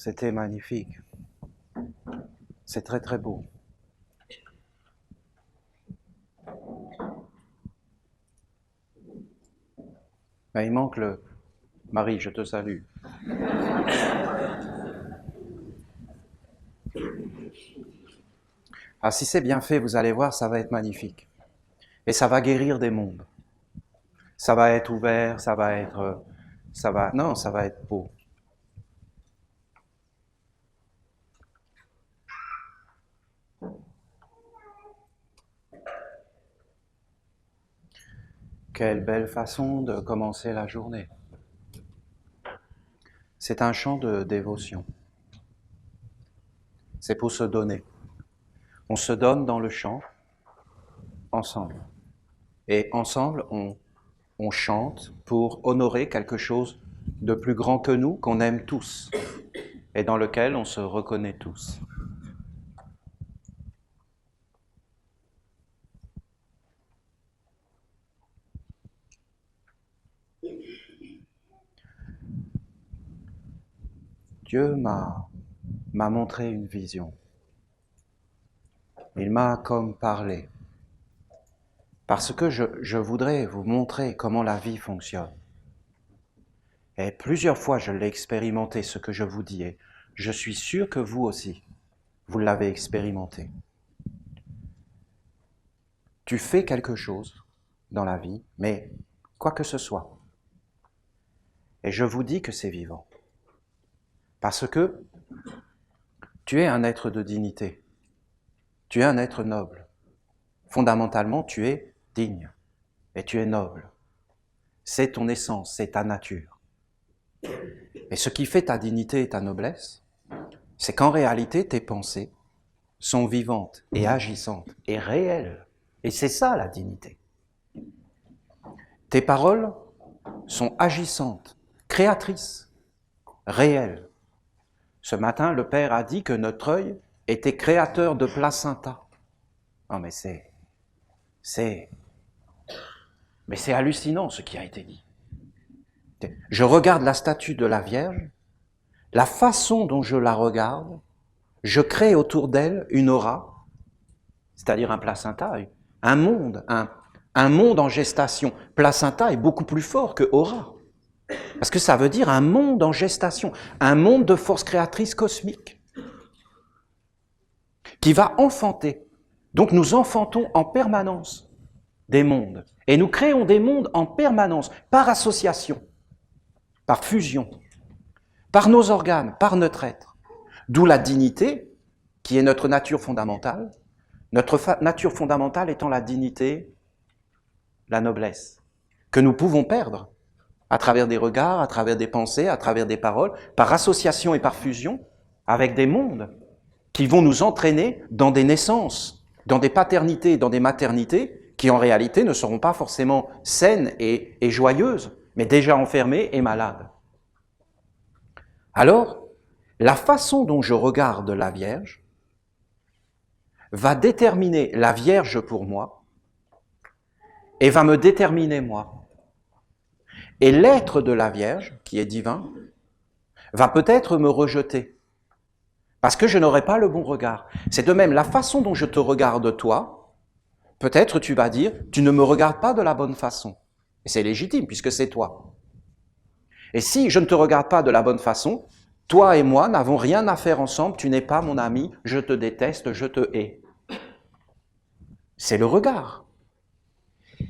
C'était magnifique. C'est très très beau. Mais il manque le... Marie, je te salue. Ah, si c'est bien fait, vous allez voir, ça va être magnifique. Et ça va guérir des mondes. Ça va être ouvert, ça va être... Non, ça va être beau. Quelle belle façon de commencer la journée. C'est un chant de dévotion. C'est pour se donner. On se donne dans le chant, ensemble. Et ensemble, on chante pour honorer quelque chose de plus grand que nous, qu'on aime tous, et dans lequel on se reconnaît tous. Dieu m'a montré une vision. Il m'a comme parlé. Parce que je voudrais vous montrer comment la vie fonctionne. Et plusieurs fois, je l'ai expérimenté, ce que je vous dis, et je suis sûr que vous aussi, vous l'avez expérimenté. Tu fais quelque chose dans la vie, mais quoi que ce soit. Et je vous dis que c'est vivant. Parce que tu es un être de dignité. Tu es un être noble. Fondamentalement, tu es digne et tu es noble. C'est ton essence, c'est ta nature. Et ce qui fait ta dignité et ta noblesse, c'est qu'en réalité, tes pensées sont vivantes et agissantes et réelles. Et c'est ça la dignité. Tes paroles sont agissantes, créatrices, réelles. Ce matin, le Père a dit que notre œil était créateur de placenta. Non mais c'est hallucinant ce qui a été dit. Je regarde la statue de la Vierge, la façon dont je la regarde, je crée autour d'elle une aura, c'est-à-dire un placenta, un monde en gestation. Placenta est beaucoup plus fort que aura, parce que ça veut dire un monde en gestation, un monde de force créatrice cosmique, qui va enfanter. Donc nous enfantons en permanence des mondes, et nous créons des mondes en permanence, par association, par fusion, par nos organes, par notre être. D'où la dignité, qui est notre nature fondamentale, notre nature fondamentale étant la dignité, la noblesse, que nous pouvons perdre à travers des regards, à travers des pensées, à travers des paroles, par association et par fusion, avec des mondes qui vont nous entraîner dans des naissances, dans des paternités, dans des maternités, qui en réalité ne seront pas forcément saines et joyeuses, mais déjà enfermées et malades. Alors, la façon dont je regarde la Vierge va déterminer la Vierge pour moi et va me déterminer moi. Et l'être de la Vierge, qui est divin, va peut-être me rejeter parce que je n'aurai pas le bon regard. C'est de même la façon dont je te regarde toi, peut-être tu vas dire, tu ne me regardes pas de la bonne façon. Et c'est légitime puisque c'est toi. Et si je ne te regarde pas de la bonne façon, toi et moi n'avons rien à faire ensemble, tu n'es pas mon ami, je te déteste, je te hais. C'est le regard.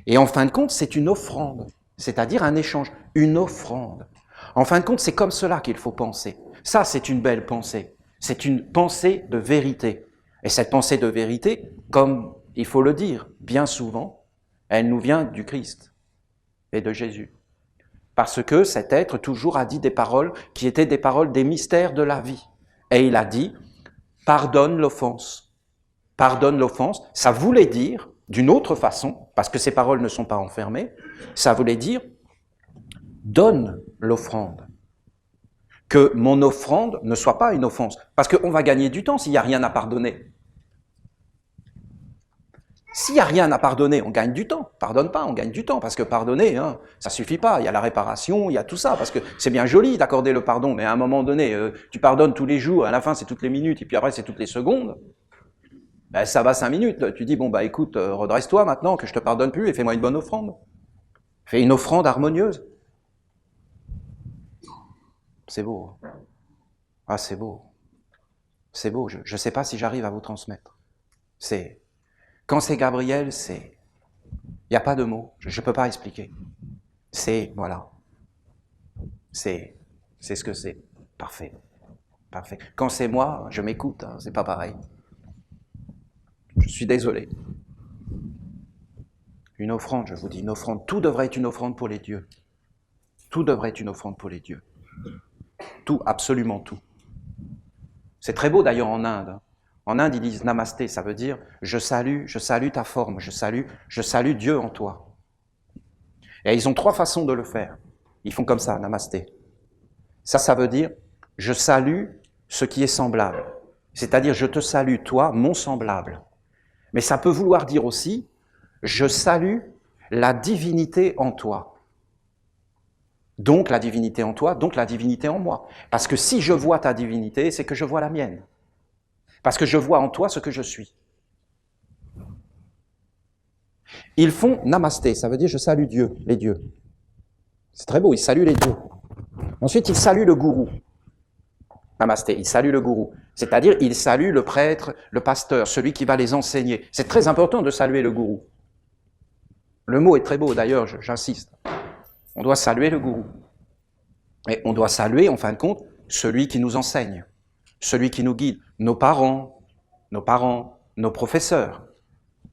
Et en fin de compte, c'est une offrande, c'est-à-dire un échange, une offrande. En fin de compte, c'est comme cela qu'il faut penser. Ça, c'est une belle pensée. C'est une pensée de vérité. Et cette pensée de vérité, comme il faut le dire, bien souvent, elle nous vient du Christ et de Jésus. Parce que cet être toujours a dit des paroles qui étaient des paroles des mystères de la vie. Et il a dit, pardonne l'offense. Pardonne l'offense, ça voulait dire, d'une autre façon, parce que ces paroles ne sont pas enfermées, ça voulait dire, donne l'offrande. Que mon offrande ne soit pas une offense. Parce qu'on va gagner du temps s'il n'y a rien à pardonner. S'il n'y a rien à pardonner, on gagne du temps. Pardonne pas, on gagne du temps, parce que pardonner, hein, ça suffit pas. Il y a la réparation, il y a tout ça, parce que c'est bien joli d'accorder le pardon, mais à un moment donné, tu pardonnes tous les jours, à la fin c'est toutes les minutes, et puis après c'est toutes les secondes. Ben, ça va 5 minutes. Tu dis, bon bah écoute, redresse-toi maintenant, que je te pardonne plus, et fais-moi une bonne offrande. Fais une offrande harmonieuse. C'est beau. Ah, c'est beau. C'est beau. Je ne sais pas si j'arrive à vous transmettre. Quand c'est Gabriel, il n'y a pas de mots. Je ne peux pas expliquer. Voilà. C'est ce que c'est. Parfait. Parfait. Quand c'est moi, je m'écoute. Hein, c'est pas pareil. Je suis désolé. Une offrande, je vous dis, une offrande. Tout devrait être une offrande pour les dieux. Tout devrait être une offrande pour les dieux. Tout, absolument tout. C'est très beau d'ailleurs en Inde. En Inde, ils disent namasté, ça veut dire je salue ta forme, je salue Dieu en toi. Et ils ont 3 façons de le faire. Ils font comme ça, namasté. Ça veut dire je salue ce qui est semblable. C'est-à-dire je te salue toi, mon semblable. Mais ça peut vouloir dire aussi je salue la divinité en toi. Donc la divinité en toi, donc la divinité en moi. Parce que si je vois ta divinité, c'est que je vois la mienne. Parce que je vois en toi ce que je suis. Ils font namasté, ça veut dire je salue Dieu, les dieux. C'est très beau, ils saluent les dieux. Ensuite, ils saluent le gourou. Namasté, ils saluent le gourou. C'est-à-dire, ils saluent le prêtre, le pasteur, celui qui va les enseigner. C'est très important de saluer le gourou. Le mot est très beau, d'ailleurs, j'insiste. On doit saluer le gourou. Et on doit saluer, en fin de compte, celui qui nous enseigne, celui qui nous guide, nos parents, nos professeurs.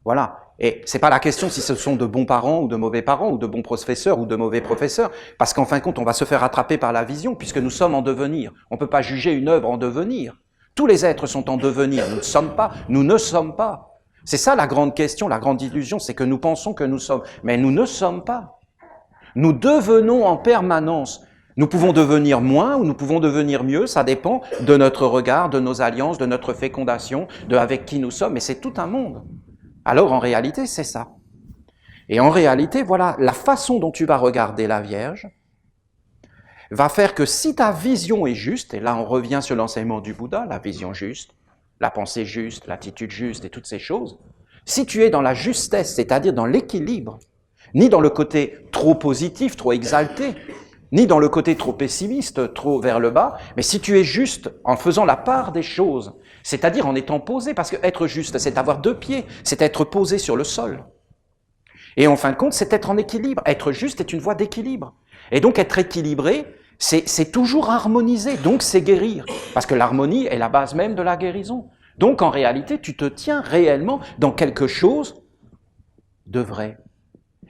Voilà. Et c'est pas la question si ce sont de bons parents ou de mauvais parents, ou de bons professeurs ou de mauvais professeurs, parce qu'en fin de compte, on va se faire attraper par la vision, puisque nous sommes en devenir. On ne peut pas juger une œuvre en devenir. Tous les êtres sont en devenir. Nous ne sommes pas. C'est ça la grande question, la grande illusion, c'est que nous pensons que nous sommes. Mais nous ne sommes pas. Nous devenons en permanence. Nous pouvons devenir moins ou nous pouvons devenir mieux, ça dépend de notre regard, de nos alliances, de notre fécondation, de avec qui nous sommes, et c'est tout un monde. Alors en réalité, c'est ça. Et en réalité, voilà, la façon dont tu vas regarder la Vierge va faire que si ta vision est juste, et là on revient sur l'enseignement du Bouddha, la vision juste, la pensée juste, l'attitude juste et toutes ces choses, si tu es dans la justesse, c'est-à-dire dans l'équilibre, ni dans le côté trop positif, trop exalté, ni dans le côté trop pessimiste, trop vers le bas, mais si tu es juste en faisant la part des choses, c'est-à-dire en étant posé, parce que être juste, c'est avoir 2 pieds, c'est être posé sur le sol. Et en fin de compte, c'est être en équilibre. Être juste est une voie d'équilibre. Et donc être équilibré, c'est toujours harmoniser, donc c'est guérir. Parce que l'harmonie est la base même de la guérison. Donc en réalité, tu te tiens réellement dans quelque chose de vrai.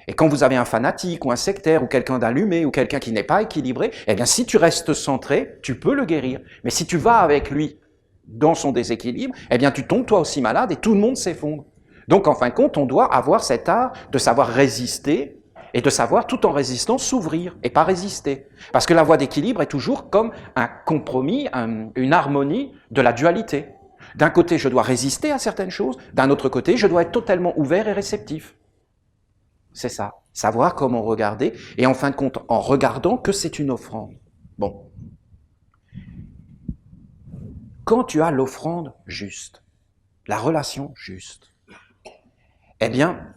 Et quand vous avez un fanatique ou un sectaire ou quelqu'un d'allumé ou quelqu'un qui n'est pas équilibré, eh bien si tu restes centré, tu peux le guérir. Mais si tu vas avec lui dans son déséquilibre, eh bien tu tombes toi aussi malade et tout le monde s'effondre. Donc en fin de compte, on doit avoir cet art de savoir résister et de savoir tout en résistant s'ouvrir et pas résister. Parce que la voie d'équilibre est toujours comme un compromis, une harmonie de la dualité. D'un côté, je dois résister à certaines choses, d'un autre côté, je dois être totalement ouvert et réceptif. C'est ça, savoir comment regarder, et en fin de compte, en regardant que c'est une offrande. Bon. Quand tu as l'offrande juste, la relation juste, eh bien,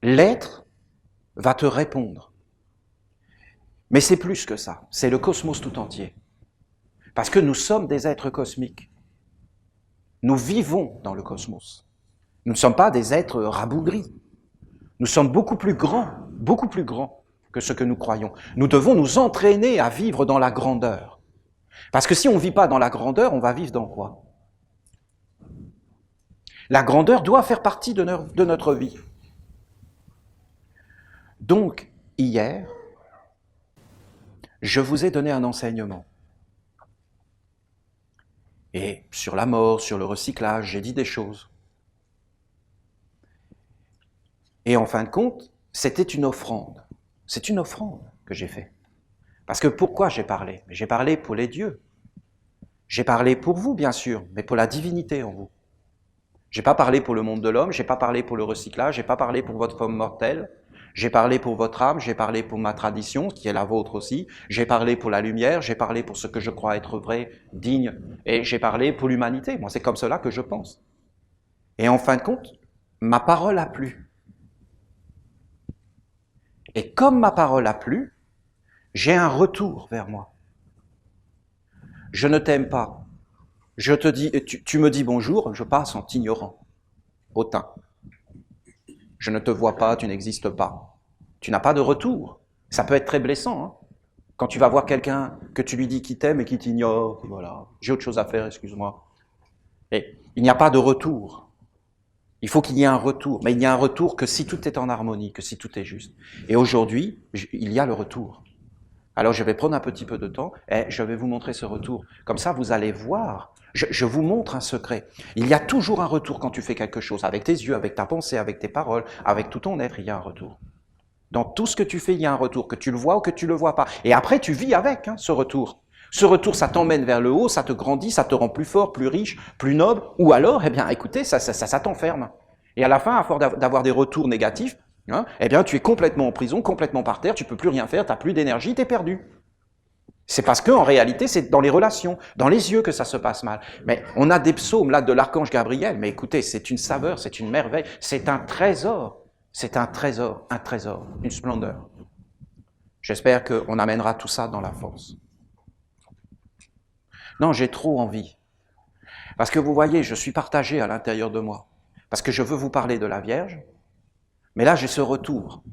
l'être va te répondre. Mais c'est plus que ça, c'est le cosmos tout entier. Parce que nous sommes des êtres cosmiques. Nous vivons dans le cosmos. Nous ne sommes pas des êtres rabougris. Nous sommes beaucoup plus grands que ce que nous croyons. Nous devons nous entraîner à vivre dans la grandeur. Parce que si on ne vit pas dans la grandeur, on va vivre dans quoi? La grandeur doit faire partie de notre vie. Donc, hier, je vous ai donné un enseignement. Et sur la mort, sur le recyclage, j'ai dit des choses. Et en fin de compte, c'était une offrande. C'est une offrande que j'ai faite. Parce que pourquoi j'ai parlé? J'ai parlé pour les dieux. J'ai parlé pour vous, bien sûr, mais pour la divinité en vous. J'ai pas parlé pour le monde de l'homme, j'ai pas parlé pour le recyclage, j'ai pas parlé pour votre forme mortelle, j'ai parlé pour votre âme, j'ai parlé pour ma tradition, qui est la vôtre aussi, j'ai parlé pour la lumière, j'ai parlé pour ce que je crois être vrai, digne, et j'ai parlé pour l'humanité. Moi, c'est comme cela que je pense. Et en fin de compte, ma parole a plu. Et comme ma parole a plu, j'ai un retour vers moi. Je ne t'aime pas. Je te dis, tu me dis bonjour, je passe en t'ignorant. Hautain. Je ne te vois pas, tu n'existes pas. Tu n'as pas de retour. Ça peut être très blessant. Hein, quand tu vas voir quelqu'un que tu lui dis qu'il t'aime et qu'il t'ignore, voilà, j'ai autre chose à faire, excuse-moi. Et il n'y a pas de retour. Il faut qu'il y ait un retour. Mais il n'y a un retour que si tout est en harmonie, que si tout est juste. Et aujourd'hui, il y a le retour. Alors je vais prendre un petit peu de temps et je vais vous montrer ce retour. Comme ça, vous allez voir. Je vous montre un secret. Il y a toujours un retour quand tu fais quelque chose. Avec tes yeux, avec ta pensée, avec tes paroles, avec tout ton être, il y a un retour. Dans tout ce que tu fais, il y a un retour, que tu le vois ou que tu le vois pas. Et après, tu vis avec ce retour. Ce retour, ça t'emmène vers le haut, ça te grandit, ça te rend plus fort, plus riche, plus noble. Ou alors, eh bien, écoutez, ça t'enferme. Et à la fin, à force d'avoir des retours négatifs, eh bien, tu es complètement en prison, complètement par terre, tu peux plus rien faire, tu n'as plus d'énergie, tu es perdu. C'est parce qu'en réalité, c'est dans les relations, dans les yeux que ça se passe mal. Mais on a des psaumes là de l'archange Gabriel, mais écoutez, c'est une saveur, c'est une merveille, c'est un trésor. C'est un trésor, une splendeur. J'espère qu'on amènera tout ça dans la force. Non, j'ai trop envie. Parce que vous voyez, je suis partagé à l'intérieur de moi. Parce que je veux vous parler de la Vierge, mais là j'ai ce retour.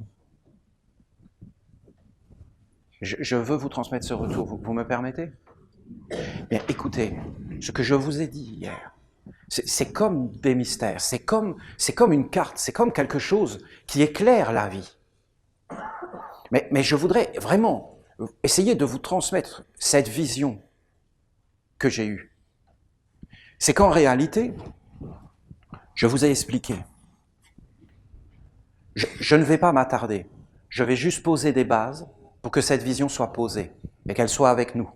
Je veux vous transmettre ce retour, vous me permettez? Bien, écoutez, ce que je vous ai dit hier, c'est comme des mystères, c'est comme une carte, c'est comme quelque chose qui éclaire la vie. Mais je voudrais vraiment essayer de vous transmettre cette vision que j'ai eue. C'est qu'en réalité, je vous ai expliqué. Je ne vais pas m'attarder. Je vais juste poser des bases pour que cette vision soit posée et qu'elle soit avec nous.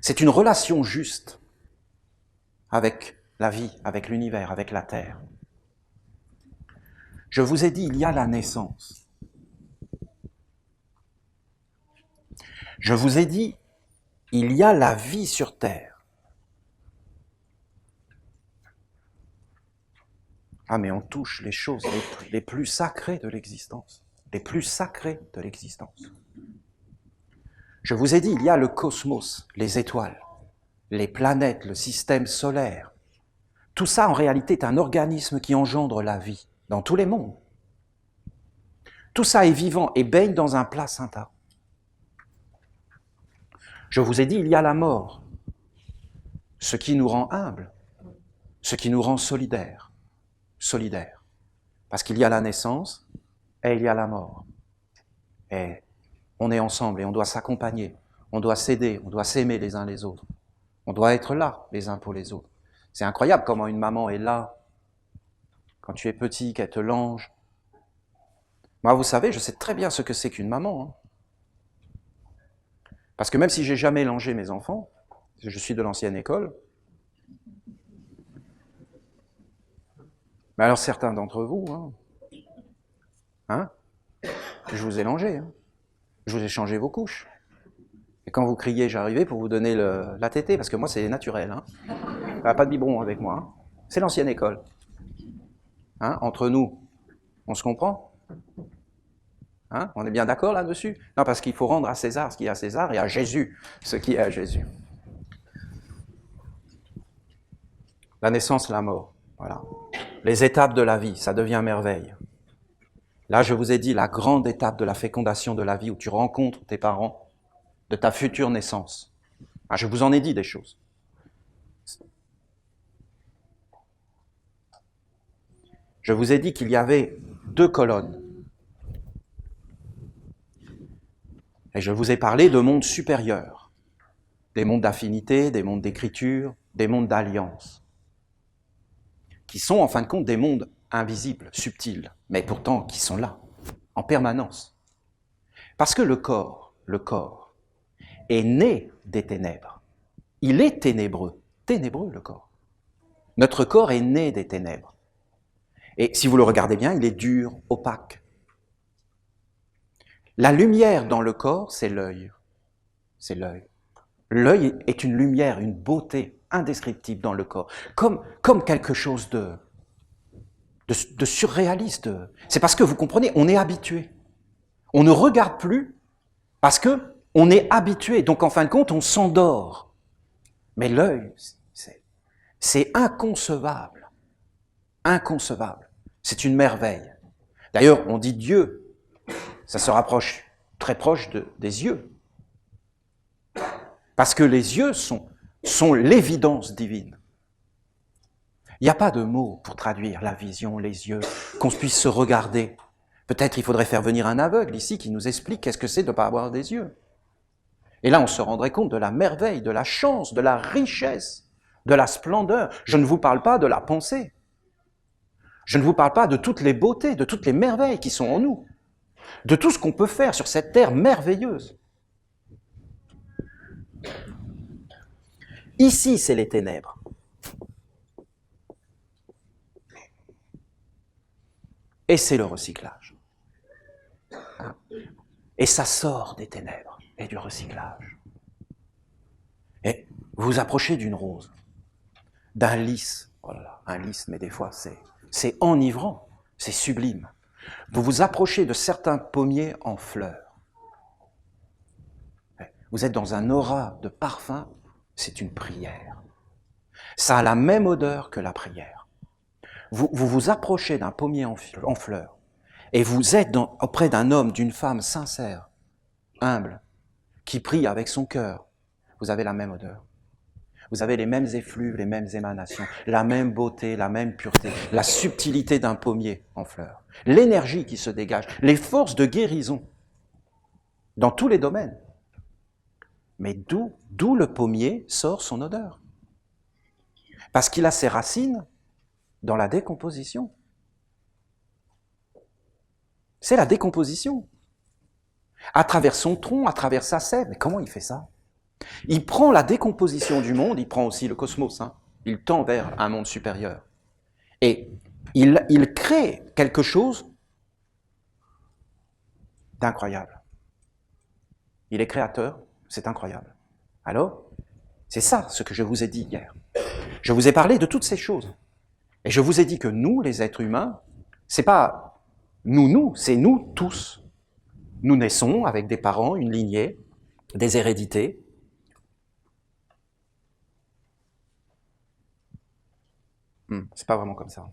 C'est une relation juste avec la vie, avec l'univers, avec la Terre. Je vous ai dit, il y a la naissance. Je vous ai dit, il y a la vie sur Terre. Ah, mais on touche les choses les plus sacrées de l'existence. Les plus sacrées de l'existence. Je vous ai dit, il y a le cosmos, les étoiles, les planètes, le système solaire. Tout ça, en réalité, est un organisme qui engendre la vie dans tous les mondes. Tout ça est vivant et baigne dans un placenta. Je vous ai dit, il y a la mort, ce qui nous rend humbles, ce qui nous rend solidaires. Parce qu'il y a la naissance et il y a la mort. Et on est ensemble et on doit s'accompagner, on doit s'aider, on doit s'aimer les uns les autres. On doit être là les uns pour les autres. C'est incroyable comment une maman est là quand tu es petit, qu'elle te lange. Moi, vous savez, je sais très bien ce que c'est qu'une maman. Parce que même si j'ai jamais langé mes enfants, je suis de l'ancienne école, mais alors certains d'entre vous, je vous ai langé, je vous ai changé vos couches. Et quand vous criez, j'arrivais pour vous donner la tétée, parce que moi c'est naturel. Pas de biberon avec moi. C'est l'ancienne école. Entre nous, on se comprend? On est bien d'accord là-dessus? Non, parce qu'il faut rendre à César ce qui est à César et à Jésus ce qui est à Jésus. La naissance, la mort, voilà. Les étapes de la vie, ça devient merveille. Là, je vous ai dit la grande étape de la fécondation de la vie où tu rencontres tes parents, de ta future naissance. Je vous en ai dit des choses. Je vous ai dit qu'il y avait 2 colonnes. Et je vous ai parlé de mondes supérieurs. Des mondes d'affinité, des mondes d'écriture, des mondes d'alliance. Qui sont en fin de compte des mondes invisibles, subtils, mais pourtant qui sont là, en permanence. Parce que le corps est né des ténèbres. Il est ténébreux le corps. Notre corps est né des ténèbres. Et si vous le regardez bien, il est dur, opaque. La lumière dans le corps, c'est l'œil. C'est l'œil. L'œil est une lumière, une beauté indescriptible dans le corps, comme quelque chose de surréaliste. C'est parce que vous comprenez, on est habitué. On ne regarde plus parce que on est habitué. Donc en fin de compte, on s'endort. Mais l'œil, c'est inconcevable. Inconcevable. C'est une merveille. D'ailleurs, on dit Dieu, ça se rapproche très proche des yeux. Parce que les yeux sont l'évidence divine. Il n'y a pas de mots pour traduire la vision, les yeux, qu'on puisse se regarder. Peut-être il faudrait faire venir un aveugle ici qui nous explique qu'est-ce que c'est de ne pas avoir des yeux. Et là, on se rendrait compte de la merveille, de la chance, de la richesse, de la splendeur. Je ne vous parle pas de la pensée. Je ne vous parle pas de toutes les beautés, de toutes les merveilles qui sont en nous, de tout ce qu'on peut faire sur cette terre merveilleuse. Ici, c'est les ténèbres. Et c'est le recyclage. Et ça sort des ténèbres et du recyclage. Et vous vous approchez d'une rose, d'un lys. Oh là là, un lys, mais des fois, c'est enivrant, c'est sublime. Vous vous approchez de certains pommiers en fleurs. Vous êtes dans un aura de parfum, c'est une prière. Ça a la même odeur que la prière. Vous vous approchez d'un pommier en fleurs et vous êtes auprès d'un homme, d'une femme sincère, humble, qui prie avec son cœur. Vous avez la même odeur. Vous avez les mêmes effluves, les mêmes émanations, la même beauté, la même pureté, la subtilité d'un pommier en fleurs, l'énergie qui se dégage, les forces de guérison dans tous les domaines. Mais d'où le pommier sort son odeur? Parce qu'il a ses racines dans la décomposition. C'est la décomposition. À travers son tronc, à travers sa sève. Mais comment il fait ça? Il prend la décomposition du monde, il prend aussi le cosmos, il tend vers un monde supérieur. Et il crée quelque chose d'incroyable. Il est créateur, c'est incroyable. Alors, c'est ça ce que je vous ai dit hier. Je vous ai parlé de toutes ces choses. Et je vous ai dit que nous, les êtres humains, c'est pas nous, c'est nous tous. Nous naissons avec des parents, une lignée, des hérédités. C'est pas vraiment comme ça.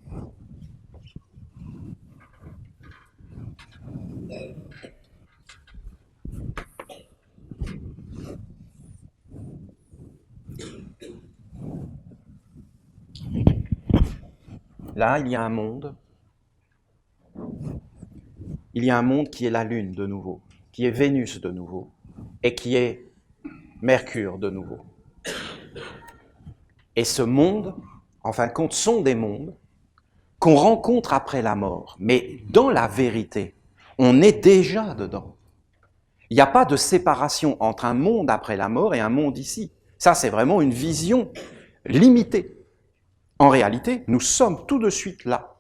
Là, il y a un monde. Il y a un monde qui est la Lune de nouveau, qui est Vénus de nouveau, et qui est Mercure de nouveau. Et ce monde, en fin de compte, sont des mondes qu'on rencontre après la mort. Mais dans la vérité, on est déjà dedans. Il n'y a pas de séparation entre un monde après la mort et un monde ici. Ça, c'est vraiment une vision limitée. En réalité, nous sommes tout de suite là.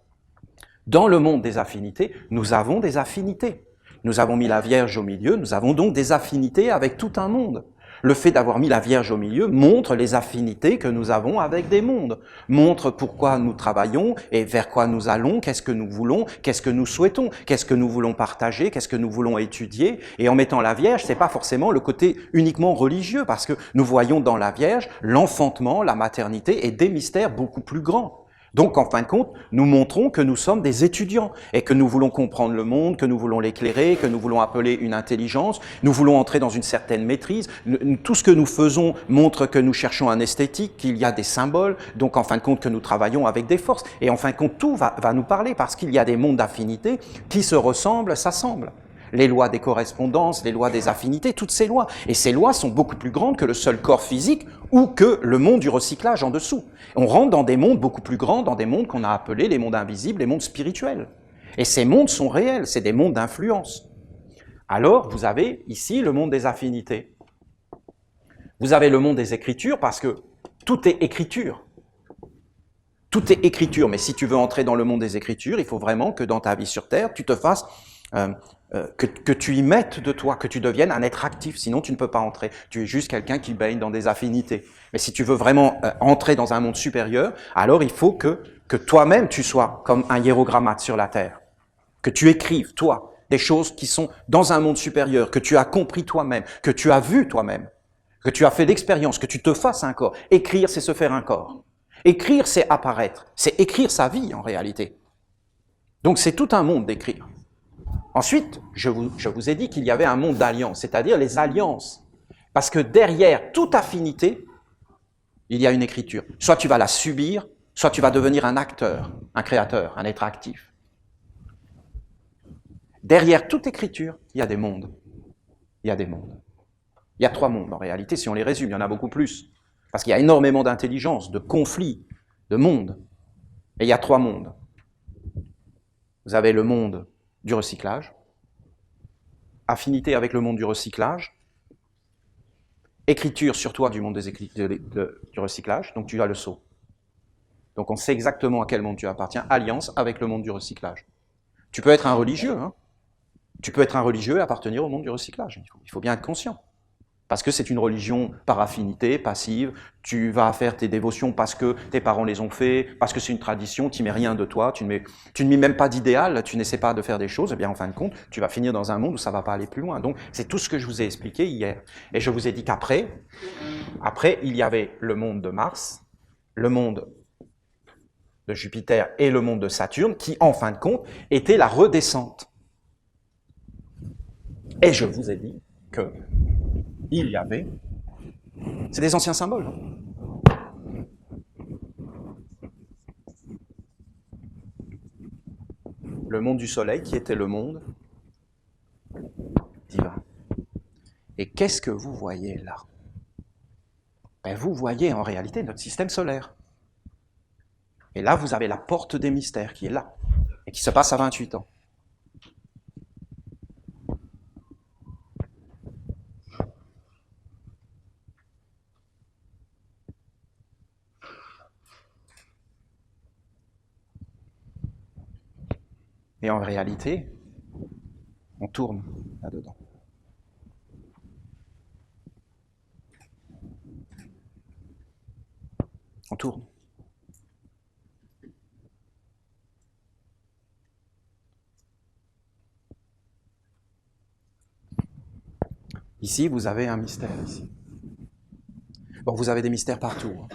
Dans le monde des affinités, nous avons des affinités. Nous avons mis la Vierge au milieu, nous avons donc des affinités avec tout un monde. Le fait d'avoir mis la Vierge au milieu montre les affinités que nous avons avec des mondes, montre pourquoi nous travaillons et vers quoi nous allons, qu'est-ce que nous voulons, qu'est-ce que nous souhaitons, qu'est-ce que nous voulons partager, qu'est-ce que nous voulons étudier. Et en mettant la Vierge, c'est pas forcément le côté uniquement religieux, parce que nous voyons dans la Vierge l'enfantement, la maternité et des mystères beaucoup plus grands. Donc, en fin de compte, nous montrons que nous sommes des étudiants et que nous voulons comprendre le monde, que nous voulons l'éclairer, que nous voulons appeler une intelligence, nous voulons entrer dans une certaine maîtrise. Tout ce que nous faisons montre que nous cherchons un esthétique, qu'il y a des symboles, donc en fin de compte que nous travaillons avec des forces. Et en fin de compte, tout va nous parler parce qu'il y a des mondes d'affinités qui se ressemblent, s'assemblent. Les lois des correspondances, les lois des affinités, toutes ces lois. Et ces lois sont beaucoup plus grandes que le seul corps physique ou que le monde du recyclage en dessous. On rentre dans des mondes beaucoup plus grands, dans des mondes qu'on a appelés les mondes invisibles, les mondes spirituels. Et ces mondes sont réels, c'est des mondes d'influence. Alors, vous avez ici le monde des affinités. Vous avez le monde des écritures parce que tout est écriture. Tout est écriture, mais si tu veux entrer dans le monde des écritures, il faut vraiment que dans ta vie sur Terre, tu te fasses, que tu y mettes de toi, que tu deviennes un être actif, sinon tu ne peux pas entrer. Tu es juste quelqu'un qui baigne dans des affinités. Mais si tu veux vraiment entrer dans un monde supérieur, alors il faut que toi-même tu sois comme un hiérogrammate sur la Terre. Que tu écrives, toi, des choses qui sont dans un monde supérieur, que tu as compris toi-même, que tu as vu toi-même, que tu as fait l'expérience, que tu te fasses un corps. Écrire, c'est se faire un corps. Écrire, c'est apparaître. C'est écrire sa vie, en réalité. Donc, c'est tout un monde d'écrire. Ensuite, je vous ai dit qu'il y avait un monde d'alliances, c'est-à-dire les alliances. Parce que derrière toute affinité, il y a une écriture. Soit tu vas la subir, soit tu vas devenir un acteur, un créateur, un être actif. Derrière toute écriture, il y a des mondes. Il y a des mondes. Il y a 3 mondes en réalité, si on les résume, il y en a beaucoup plus. Parce qu'il y a énormément d'intelligence, de conflits, de mondes. Et il y a 3 mondes. Vous avez le monde du recyclage, affinité avec le monde du recyclage, écriture sur toi du monde du recyclage, donc tu as le sceau. Donc on sait exactement à quel monde tu appartiens, alliance avec le monde du recyclage. Tu peux être un religieux, hein. Tu peux être un religieux et appartenir au monde du recyclage, il faut bien être conscient. Parce que c'est une religion par affinité, passive, tu vas faire tes dévotions parce que tes parents les ont fait, parce que c'est une tradition, tu ne mets rien de toi, tu ne mets même pas d'idéal, tu n'essaies pas de faire des choses, et bien en fin de compte, tu vas finir dans un monde où ça ne va pas aller plus loin. Donc c'est tout ce que je vous ai expliqué hier. Et je vous ai dit qu'après, il y avait le monde de Mars, le monde de Jupiter et le monde de Saturne, qui en fin de compte était la redescente. Et je vous ai dit que il y avait, c'est des anciens symboles, hein. Le monde du soleil qui était le monde divin. Et qu'est-ce que vous voyez là? Ben, vous voyez en réalité notre système solaire. Et là, vous avez la porte des mystères qui est là, et qui se passe à 28 ans. Et en réalité, on tourne là-dedans. On tourne. Ici, vous avez un mystère, ici. Bon, vous avez des mystères partout. Hein.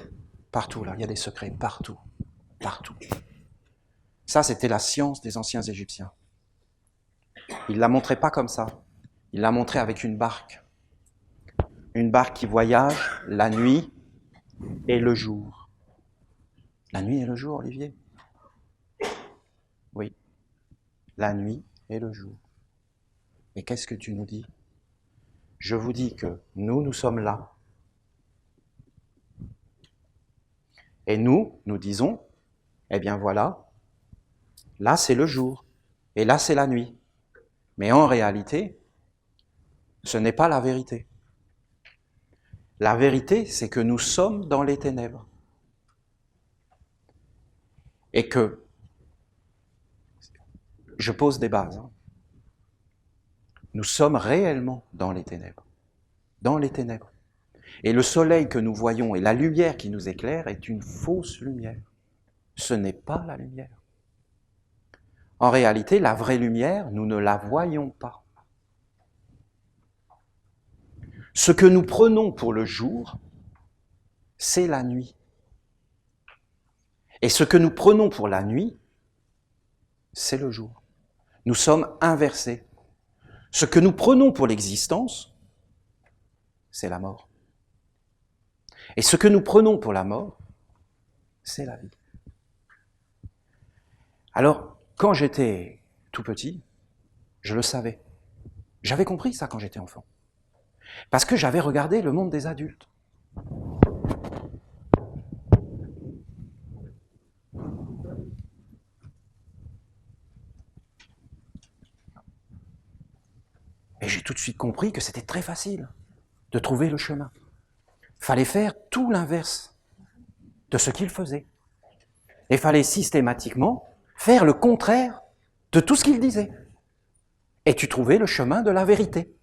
Partout, là, il y a des secrets, partout. Partout. Ça, c'était la science des anciens Égyptiens. Ils ne la montraient pas comme ça. Ils la montraient avec une barque. Une barque qui voyage la nuit et le jour. La nuit et le jour, Olivier? Oui. La nuit et le jour. Mais qu'est-ce que tu nous dis? Je vous dis que nous sommes là. Et nous disons, eh bien voilà, là c'est le jour, et là c'est la nuit. Mais en réalité, ce n'est pas la vérité. La vérité, c'est que nous sommes dans les ténèbres. Et que, je pose des bases, hein. Nous sommes réellement dans les ténèbres. Dans les ténèbres. Et le soleil que nous voyons et la lumière qui nous éclaire est une fausse lumière. Ce n'est pas la lumière. En réalité, la vraie lumière, nous ne la voyons pas. Ce que nous prenons pour le jour, c'est la nuit. Et ce que nous prenons pour la nuit, c'est le jour. Nous sommes inversés. Ce que nous prenons pour l'existence, c'est la mort. Et ce que nous prenons pour la mort, c'est la vie. Alors, quand j'étais tout petit, je le savais. J'avais compris ça quand j'étais enfant. Parce que j'avais regardé le monde des adultes. Et j'ai tout de suite compris que c'était très facile de trouver le chemin. Fallait faire tout l'inverse de ce qu'ils faisaient. Et il fallait systématiquement faire le contraire de tout ce qu'il disait. Et tu trouvais le chemin de la vérité.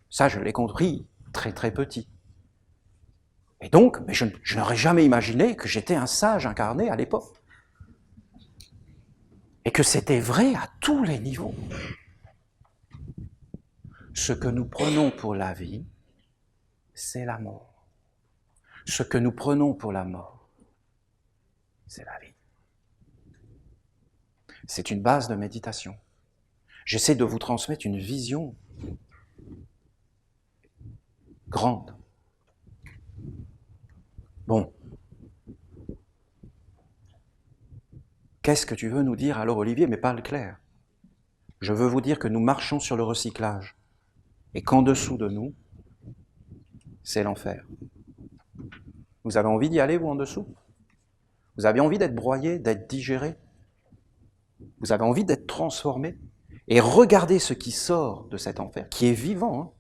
Ça, je l'ai compris très très petit. Et donc, mais je n'aurais jamais imaginé que j'étais un sage incarné à l'époque. Et que c'était vrai à tous les niveaux. Ce que nous prenons pour la vie, c'est la mort. Ce que nous prenons pour la mort, c'est la vie. C'est une base de méditation. J'essaie de vous transmettre une vision grande. Bon. Qu'est-ce que tu veux nous dire alors, Olivier? Mais parle clair. Je veux vous dire que nous marchons sur le recyclage et qu'en dessous de nous, c'est l'enfer. Vous avez envie d'y aller, vous, en dessous? Vous avez envie d'être broyé, d'être digéré? Vous avez envie d'être transformé? Et regardez ce qui sort de cet enfer, qui est vivant. Hein.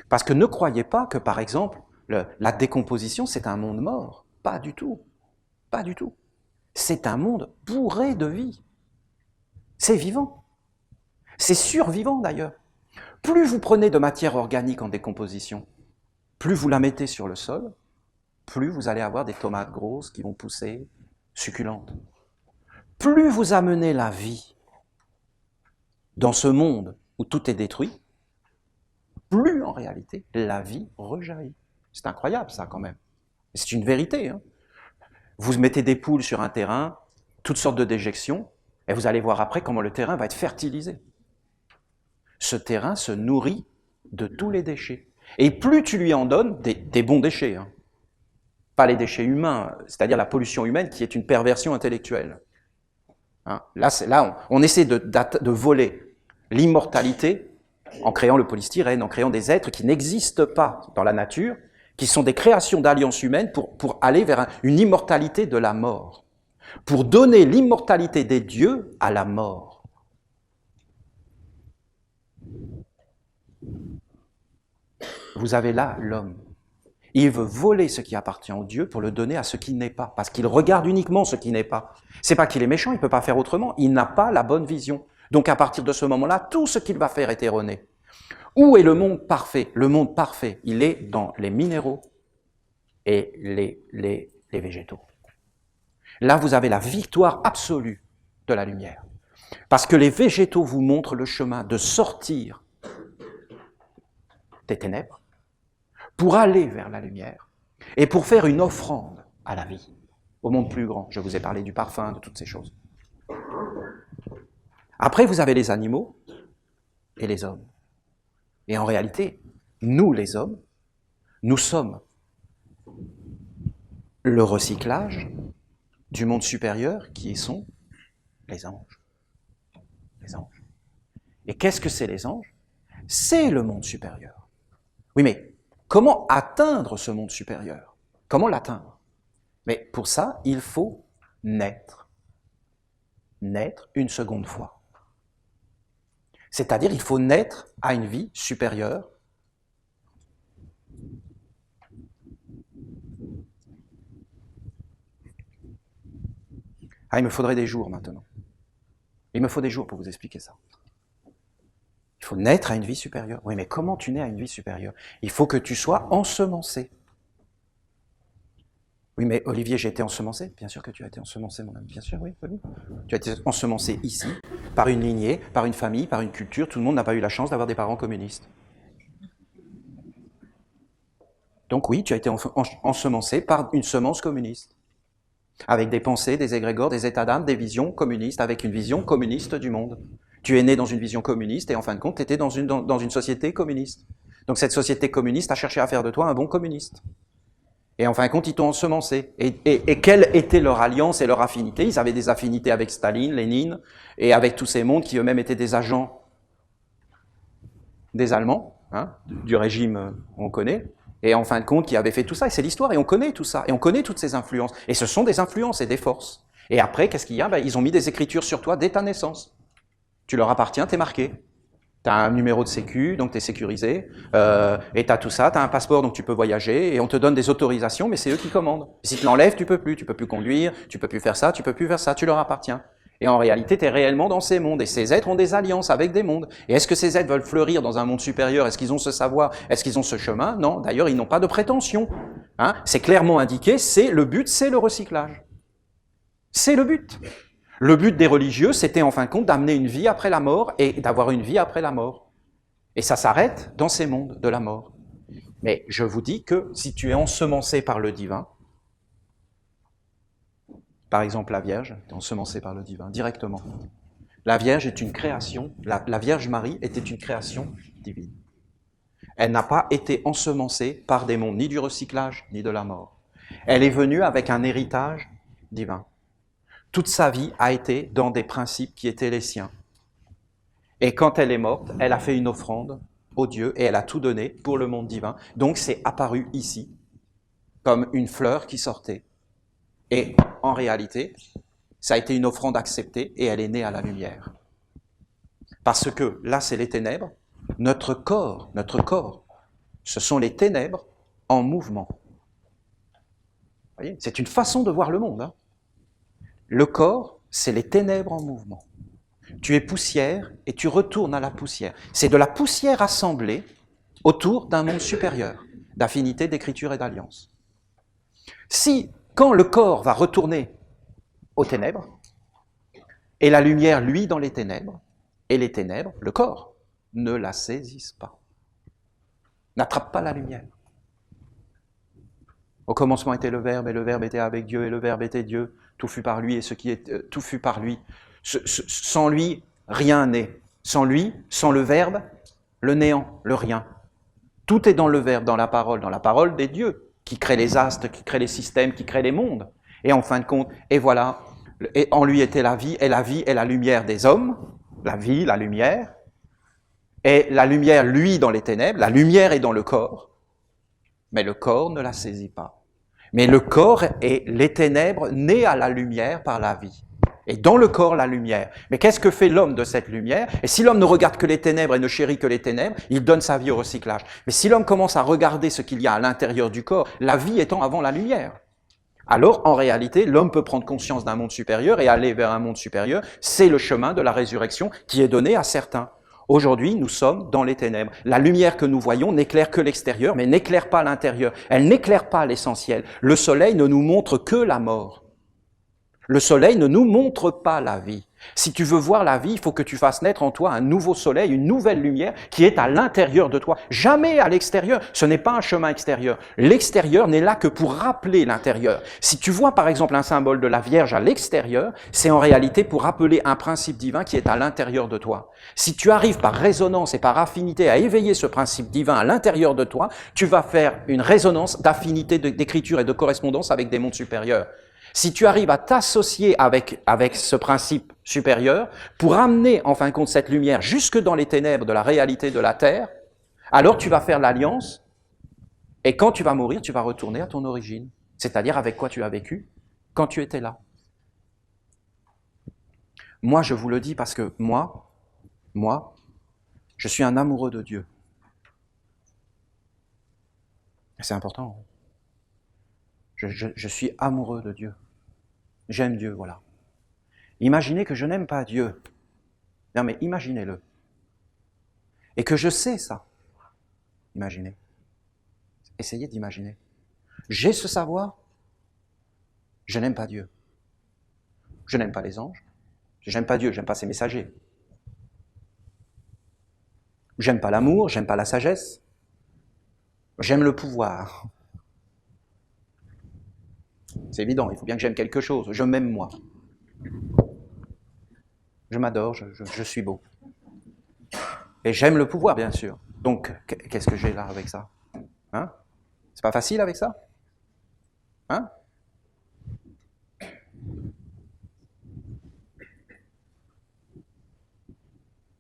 Parce que ne croyez pas que, par exemple, la décomposition, c'est un monde mort. Pas du tout. Pas du tout. C'est un monde bourré de vie. C'est vivant. C'est survivant, d'ailleurs. Plus vous prenez de matière organique en décomposition, plus vous la mettez sur le sol, plus vous allez avoir des tomates grosses qui vont pousser, succulentes. Plus vous amenez la vie dans ce monde où tout est détruit, plus en réalité la vie rejaillit. C'est incroyable ça quand même. C'est une vérité. Hein. Vous mettez des poules sur un terrain, toutes sortes de déjections, et vous allez voir après comment le terrain va être fertilisé. Ce terrain se nourrit de tous les déchets. Et plus tu lui en donnes, des bons déchets, hein. Pas les déchets humains, c'est-à-dire la pollution humaine qui est une perversion intellectuelle. Hein. Là, on essaie de voler l'immortalité en créant le polystyrène, en créant des êtres qui n'existent pas dans la nature, qui sont des créations d'alliances humaines pour aller vers une immortalité de la mort, pour donner l'immortalité des dieux à la mort. Vous avez là l'homme. Il veut voler ce qui appartient aux dieux pour le donner à ce qui n'est pas, parce qu'il regarde uniquement ce qui n'est pas. C'est pas qu'il est méchant, il ne peut pas faire autrement, il n'a pas la bonne vision. Donc à partir de ce moment-là, tout ce qu'il va faire est erroné. Où est le monde parfait? Le monde parfait, il est dans les minéraux et les végétaux. Là, vous avez la victoire absolue de la lumière. Parce que les végétaux vous montrent le chemin de sortir des ténèbres pour aller vers la lumière et pour faire une offrande à la vie, au monde plus grand. Je vous ai parlé du parfum, de toutes ces choses. Après, vous avez les animaux et les hommes. Et en réalité, nous, les hommes, nous sommes le recyclage du monde supérieur qui sont les anges. Les anges. Et qu'est-ce que c'est les anges? C'est le monde supérieur. Oui, mais comment atteindre ce monde supérieur? Comment l'atteindre? Mais pour ça, il faut naître. Naître une seconde fois. C'est-à-dire, il faut naître à une vie supérieure. Ah, il me faudrait des jours maintenant. Il me faut des jours pour vous expliquer ça. Il faut naître à une vie supérieure. Oui, mais comment tu nais à une vie supérieure? Il faut que tu sois ensemencé. Oui, mais Olivier, j'ai été ensemencé. Bien sûr que tu as été ensemencé, mon ami. Bien sûr, oui. Tu as été ensemencé ici, par une lignée, par une famille, par une culture. Tout le monde n'a pas eu la chance d'avoir des parents communistes. Donc oui, tu as été ensemencé par une semence communiste. Avec des pensées, des égrégores, des états d'âme, des visions communistes, avec une vision communiste du monde. Tu es né dans une vision communiste et en fin de compte, tu étais dans une société communiste. Donc cette société communiste a cherché à faire de toi un bon communiste. Et en fin de compte, ils t'ont ensemencé. Et quelle était leur alliance et leur affinité? Ils avaient des affinités avec Staline, Lénine, et avec tous ces mondes qui eux-mêmes étaient des agents des Allemands, hein, du régime on connaît, et en fin de compte, qui avaient fait tout ça. Et c'est l'histoire, et on connaît tout ça, et on connaît toutes ces influences. Et ce sont des influences et des forces. Et après, qu'est-ce qu'il y a? Ils ont mis des écritures sur toi dès ta naissance. Tu leur appartiens, t'es marqué. Tu as un numéro de sécu, donc tu es sécurisé, et tu as tout ça, tu as un passeport, donc tu peux voyager, et on te donne des autorisations, mais c'est eux qui commandent. Si tu l'enlèves, tu peux plus conduire, tu peux plus faire ça, tu peux plus faire ça, tu leur appartiens. Et en réalité, tu es réellement dans ces mondes, et ces êtres ont des alliances avec des mondes. Et est-ce que ces êtres veulent fleurir dans un monde supérieur? Est-ce qu'ils ont ce savoir? Est-ce qu'ils ont ce chemin? Non, d'ailleurs, ils n'ont pas de prétention. Hein? C'est clairement indiqué, c'est le but, c'est le recyclage. C'est le but. Le but des religieux, c'était en fin de compte d'amener une vie après la mort et d'avoir une vie après la mort. Et ça s'arrête dans ces mondes de la mort. Mais je vous dis que si tu es ensemencé par le divin, par exemple la Vierge, tu es ensemencé par le divin, directement. La Vierge est une création, la Vierge Marie était une création divine. Elle n'a pas été ensemencée par des mondes, ni du recyclage, ni de la mort. Elle est venue avec un héritage divin. Toute sa vie a été dans des principes qui étaient les siens. Et quand elle est morte, elle a fait une offrande au Dieu et elle a tout donné pour le monde divin. Donc c'est apparu ici comme une fleur qui sortait. Et en réalité, ça a été une offrande acceptée et elle est née à la lumière. Parce que là, c'est les ténèbres. Notre corps, ce sont les ténèbres en mouvement. Vous voyez, c'est une façon de voir le monde. Hein. Le corps, c'est les ténèbres en mouvement. Tu es poussière et tu retournes à la poussière. C'est de la poussière assemblée autour d'un monde supérieur, d'affinité, d'écriture et d'alliance. Si, quand le corps va retourner aux ténèbres, et la lumière, lui, dans les ténèbres, et les ténèbres, le corps, ne la saisissent pas. N'attrape pas la lumière. Au commencement était le Verbe, et le Verbe était avec Dieu, et le Verbe était Dieu. Tout fut par lui, et ce qui est, tout fut par lui. Sans lui, rien n'est. Sans lui, sans le Verbe, le néant, le rien. Tout est dans le Verbe, dans la parole des dieux, qui crée les astres, qui crée les systèmes, qui crée les mondes. Et en fin de compte, et voilà, et en lui était la vie est la lumière des hommes, la vie, la lumière, et la lumière, lui, dans les ténèbres, la lumière est dans le corps, mais le corps ne la saisit pas. Mais le corps est les ténèbres nées à la lumière par la vie. Et dans le corps, la lumière. Mais qu'est-ce que fait l'homme de cette lumière? Et si l'homme ne regarde que les ténèbres et ne chérit que les ténèbres, il donne sa vie au recyclage. Mais si l'homme commence à regarder ce qu'il y a à l'intérieur du corps, la vie étant avant la lumière, alors en réalité, l'homme peut prendre conscience d'un monde supérieur et aller vers un monde supérieur. C'est le chemin de la résurrection qui est donné à certains. Aujourd'hui, nous sommes dans les ténèbres. La lumière que nous voyons n'éclaire que l'extérieur, mais n'éclaire pas l'intérieur. Elle n'éclaire pas l'essentiel. Le soleil ne nous montre que la mort. Le soleil ne nous montre pas la vie. Si tu veux voir la vie, il faut que tu fasses naître en toi un nouveau soleil, une nouvelle lumière qui est à l'intérieur de toi. Jamais à l'extérieur. Ce n'est pas un chemin extérieur. L'extérieur n'est là que pour rappeler l'intérieur. Si tu vois par exemple un symbole de la Vierge à l'extérieur, c'est en réalité pour rappeler un principe divin qui est à l'intérieur de toi. Si tu arrives par résonance et par affinité à éveiller ce principe divin à l'intérieur de toi, tu vas faire une résonance d'affinité, d'écriture et de correspondance avec des mondes supérieurs. Si tu arrives à t'associer avec ce principe supérieur pour amener en fin de compte cette lumière jusque dans les ténèbres de la réalité de la Terre, alors tu vas faire l'alliance et quand tu vas mourir, tu vas retourner à ton origine, c'est-à-dire avec quoi tu as vécu quand tu étais là. Moi, je vous le dis parce que moi, je suis un amoureux de Dieu. C'est important. Je suis amoureux de Dieu. J'aime Dieu, voilà. Imaginez que je n'aime pas Dieu. Non, mais imaginez-le. Et que je sais ça. Imaginez. Essayez d'imaginer. J'ai ce savoir. Je n'aime pas Dieu. Je n'aime pas les anges. J'aime pas Dieu, j'aime pas ses messagers. J'aime pas l'amour, j'aime pas la sagesse. J'aime le pouvoir. C'est évident, il faut bien que j'aime quelque chose. Je m'aime moi. Je m'adore, je suis beau. Et j'aime le pouvoir, bien sûr. Donc, qu'est-ce que j'ai là avec ça? Hein? C'est pas facile avec ça? Hein?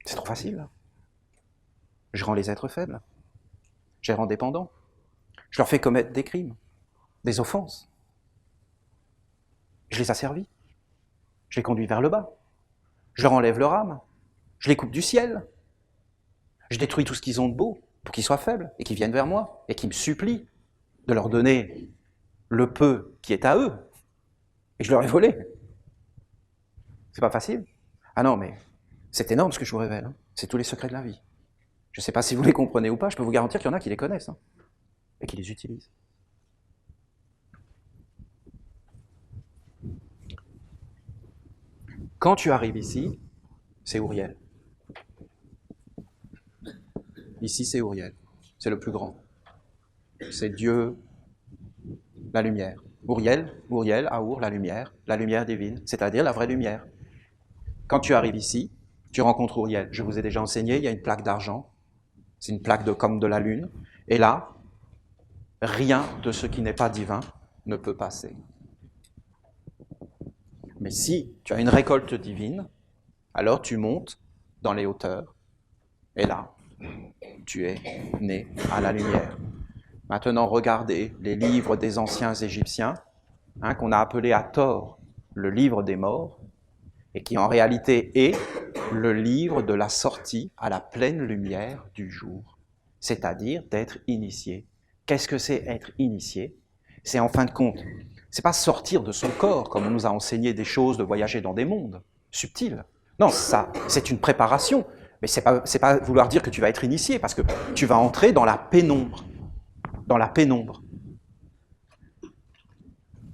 C'est trop facile, là. Je rends les êtres faibles. Je les rends dépendants. Je leur fais commettre des crimes, des offenses. Je les asservis. Je les conduis vers le bas. Je leur enlève leur âme. Je les coupe du ciel. Je détruis tout ce qu'ils ont de beau pour qu'ils soient faibles et qu'ils viennent vers moi et qu'ils me supplient de leur donner le peu qui est à eux. Et je leur ai volé. C'est pas facile. Ah non, mais c'est énorme ce que je vous révèle. Hein. C'est tous les secrets de la vie. Je ne sais pas si vous les comprenez ou pas, je peux vous garantir qu'il y en a qui les connaissent hein, et qui les utilisent. Quand tu arrives ici, c'est Uriel. Ici, c'est Uriel. C'est le plus grand. C'est Dieu, la lumière. Uriel, Aour, la lumière divine, c'est-à-dire la vraie lumière. Quand tu arrives ici, tu rencontres Uriel. Je vous ai déjà enseigné, il y a une plaque d'argent. C'est une plaque comme de la lune. Et là, rien de ce qui n'est pas divin ne peut passer. Mais si tu as une récolte divine, alors tu montes dans les hauteurs. Et là, tu es né à la lumière. Maintenant, regardez les livres des anciens Égyptiens, hein, qu'on a appelé à tort le livre des morts, et qui en réalité est le livre de la sortie à la pleine lumière du jour, c'est-à-dire d'être initié. Qu'est-ce que c'est être initié? C'est en fin de compte, c'est pas sortir de son corps, comme on nous a enseigné des choses, de voyager dans des mondes subtils. Non, ça, c'est une préparation, mais c'est pas vouloir dire que tu vas être initié, parce que tu vas entrer dans la pénombre. Dans la pénombre.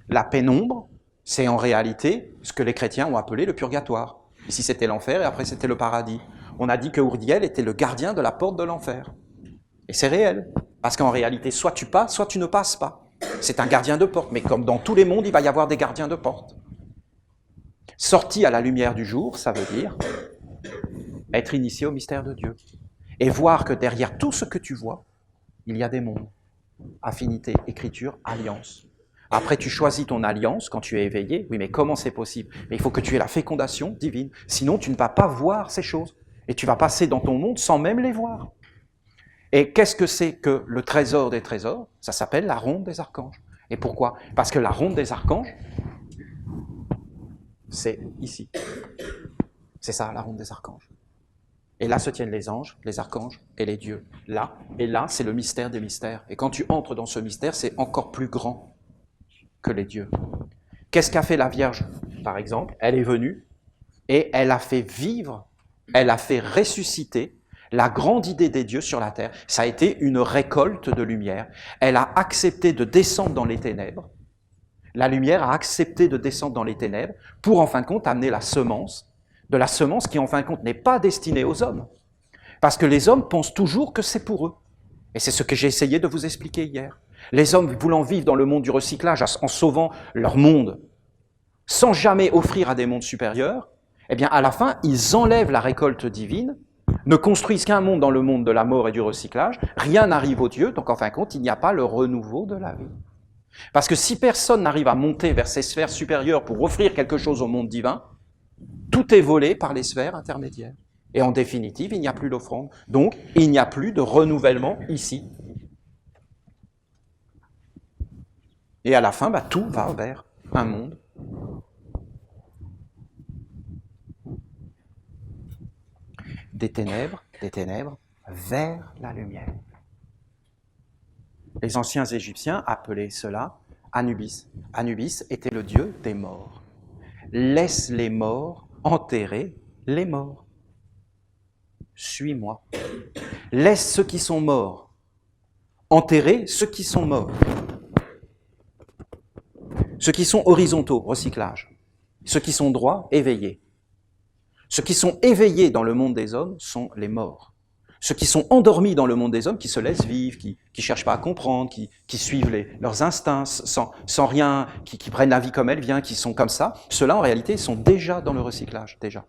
La pénombre, c'est en réalité ce que les chrétiens ont appelé le purgatoire. Ici, c'était l'enfer et après, c'était le paradis. On a dit que Uriel était le gardien de la porte de l'enfer. Et c'est réel. Parce qu'en réalité, soit tu passes, soit tu ne passes pas. C'est un gardien de porte. Mais comme dans tous les mondes, il va y avoir des gardiens de porte. Sorti à la lumière du jour, ça veut dire être initié au mystère de Dieu. Et voir que derrière tout ce que tu vois, il y a des mondes. Affinité, écriture, alliance. Après, tu choisis ton alliance quand tu es éveillé. Oui, mais comment c'est possible? Mais il faut que tu aies la fécondation divine. Sinon, tu ne vas pas voir ces choses. Et tu vas passer dans ton monde sans même les voir. Et qu'est-ce que c'est que le trésor des trésors? Ça s'appelle la ronde des archanges. Et pourquoi? Parce que la ronde des archanges, c'est ici. C'est ça, la ronde des archanges. Et là se tiennent les anges, les archanges et les dieux. Là, et là, c'est le mystère des mystères. Et quand tu entres dans ce mystère, c'est encore plus grand que les dieux. Qu'est-ce qu'a fait la Vierge, par exemple? Elle est venue et elle a fait vivre, elle a fait ressusciter la grande idée des dieux sur la terre. Ça a été une récolte de lumière. Elle a accepté de descendre dans les ténèbres. La lumière a accepté de descendre dans les ténèbres pour, en fin de compte, amener la semence, de la semence qui, en fin de compte, n'est pas destinée aux hommes. Parce que les hommes pensent toujours que c'est pour eux. Et c'est ce que j'ai essayé de vous expliquer hier. Les hommes voulant vivre dans le monde du recyclage en sauvant leur monde, sans jamais offrir à des mondes supérieurs, eh bien, à la fin, ils enlèvent la récolte divine, ne construisent qu'un monde dans le monde de la mort et du recyclage, rien n'arrive aux dieux, donc en fin de compte, il n'y a pas le renouveau de la vie. Parce que si personne n'arrive à monter vers ces sphères supérieures pour offrir quelque chose au monde divin, tout est volé par les sphères intermédiaires. Et en définitive, il n'y a plus d'offrande. Donc, il n'y a plus de renouvellement ici. Et à la fin, tout va vers un monde. Des ténèbres, vers la lumière. Les anciens Égyptiens appelaient cela Anubis. Anubis était le dieu des morts. Laisse les morts enterrer les morts. Suis-moi. Laisse ceux qui sont morts enterrer ceux qui sont morts. Ceux qui sont horizontaux, recyclage. Ceux qui sont droits, éveillés. Ceux qui sont éveillés dans le monde des hommes sont les morts. Ceux qui sont endormis dans le monde des hommes, qui se laissent vivre, qui cherchent pas à comprendre, qui suivent leurs instincts sans rien, qui prennent la vie comme elle vient, qui sont comme ça, ceux-là en réalité sont déjà dans le recyclage, déjà.